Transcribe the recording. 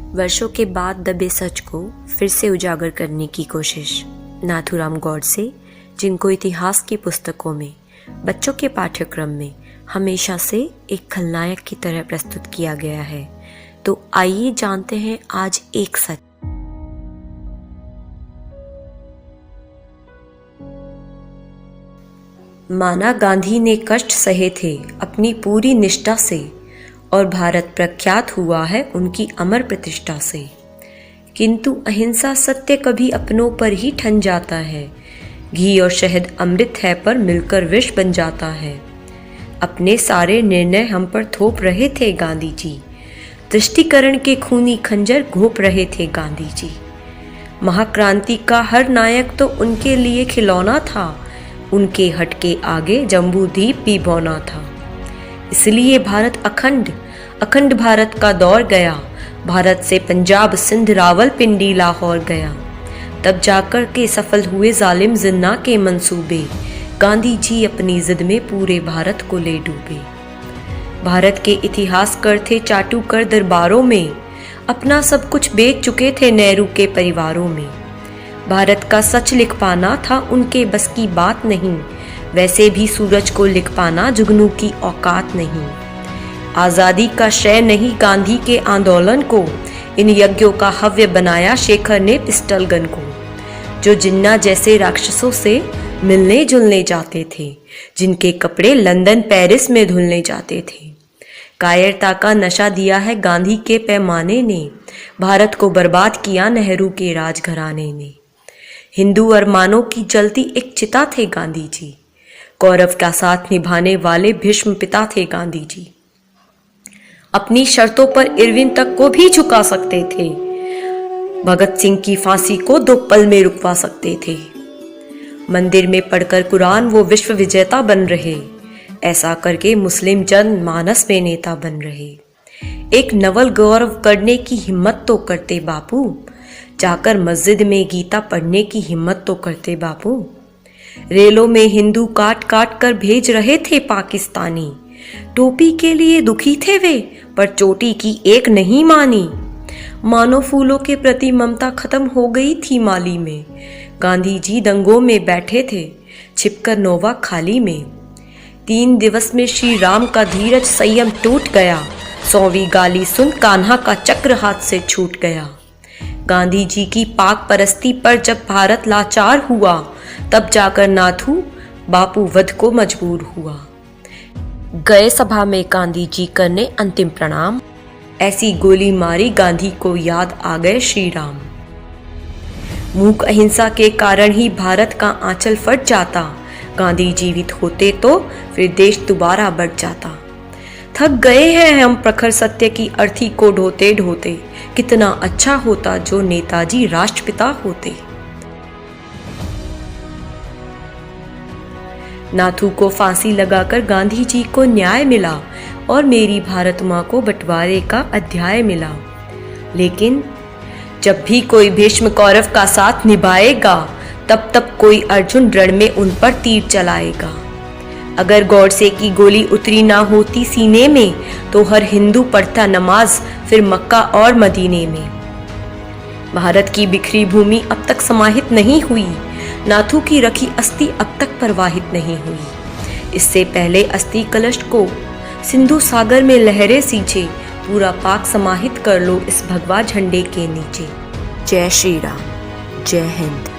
वर्षों के बाद दबे सच को फिर से उजागर करने की कोशिश। नाथूराम गॉडसे, जिनको इतिहास की पुस्तकों में, बच्चों के पाठ्यक्रम में हमेशा से एक खलनायक की तरह प्रस्तुत किया गया है, तो आइए जानते हैं आज एक सच। माना गांधी ने कष्ट सहे थे अपनी पूरी निष्ठा से, और भारत प्रख्यात हुआ है उनकी अमर प्रतिष्ठा से। किंतु अहिंसा सत्य कभी अपनों पर ही ठन जाता है, घी और शहद अमृत है पर मिलकर विष बन जाता है। अपने सारे निर्णय हम पर थोप रहे थे गांधी जी, तुष्टीकरण के खूनी खंजर घोंप रहे थे गांधी जी। महाक्रांति का हर नायक तो उनके लिए खिलौना था, उनके हट के आगे जम्बूद्वीप भी बौना था। इसलिए भारत अखंड भारत का दौर गया, भारत से पंजाब सिंध रावलपिंडी लाहौर गया। तब जाकर के सफल हुए जालिम जिन्ना के मंसूबे, गांधी जी अपनी जिद में पूरे भारत को ले डूबे। भारत के इतिहासकार थे चाटुकर दरबारों में, अपना सब कुछ बेच चुके थे नेहरू के परिवारों में। भारत का सच लिख पाना था उनके बस की बात नहीं, वैसे भी सूरज को लिख पाना जुगनू की औकात नहीं। आज़ादी का श्रेय नहीं गांधी के आंदोलन को, इन यज्ञों का हव्य बनाया शेखर ने पिस्टल गन को। जो जिन्ना जैसे राक्षसों से मिलने जुलने जाते थे, जिनके कपड़े लंदन पेरिस में धुलने जाते थे। कायरता का नशा दिया है गांधी के पैमाने ने, भारत को बर्बाद किया नेहरू के राजघराने ने। हिंदू अरमानों की जलती एक चिता थे गांधी जी, कौरव का साथ निभाने वाले भीष्म पिता थे गांधी जी। अपनी शर्तों पर इरविन तक को भी झुका सकते थे, भगत सिंह की फांसी को 2 पल में रुकवा सकते थे। मंदिर में पढ़कर कुरान वो विश्व विजेता बन रहे, ऐसा करके मुस्लिम जन मानस में नेता बन रहे। एक नवल गौरव करने की हिम्मत तो करते बापू, जाकर मस्जिद में गीता पढ़ने की हिम्मत तो करते बापू। रेलों में हिंदू काट काट कर भेज रहे थे पाकिस्तानी, टोपी के लिए दुखी थे वे पर चोटी की एक नहीं मानी। मानो फूलों के प्रति ममता खत्म हो गई थी माली में, गांधी जी दंगों में बैठे थे छिपकर नोवा खाली में। 3 दिवस में श्री राम का धीरज संयम टूट गया, 100वीं गाली सुन कान्हा का चक्र हाथ से छूट गया। गांधी जी की पाक परस्ती पर जब भारत लाचार हुआ, तब जाकर नाथू बापू वध को मजबूर हुआ। गए सभा में गांधी जी करने अंतिम प्रणाम, ऐसी गोली मारी गांधी को याद आ गए श्री राम। मूक अहिंसा के कारण ही भारत का आंचल फट जाता, गांधी जीवित होते तो फिर देश दोबारा बढ़ जाता। थक गए हैं हम प्रखर सत्य की अर्थी को ढोते ढोते, कितना अच्छा होता जो नेताजी राष्ट्रपिता होते। नाथू को फांसी लगाकर गांधी जी को न्याय मिला, और मेरी भारत माँ को बंटवारे का अध्याय मिला। लेकिन जब भी कोई भीष्म कौरव का साथ निभाएगा, तब कोई अर्जुन रण में उन पर तीर चलाएगा। अगर गॉडसे की गोली उतरी ना होती सीने में, तो हर हिंदू पढ़ता नमाज फिर मक्का और मदीने में। भारत की बिखरी भूमि अब तक समाहित नहीं हुई, नाथू की रखी अस्थि अब तक प्रवाहित नहीं हुई। इससे पहले अस्थि कलश को सिंधु सागर में लहरें सींचे, पूरा पाक समाहित कर लो इस भगवा झंडे के नीचे। जय श्री राम, जय हिंद।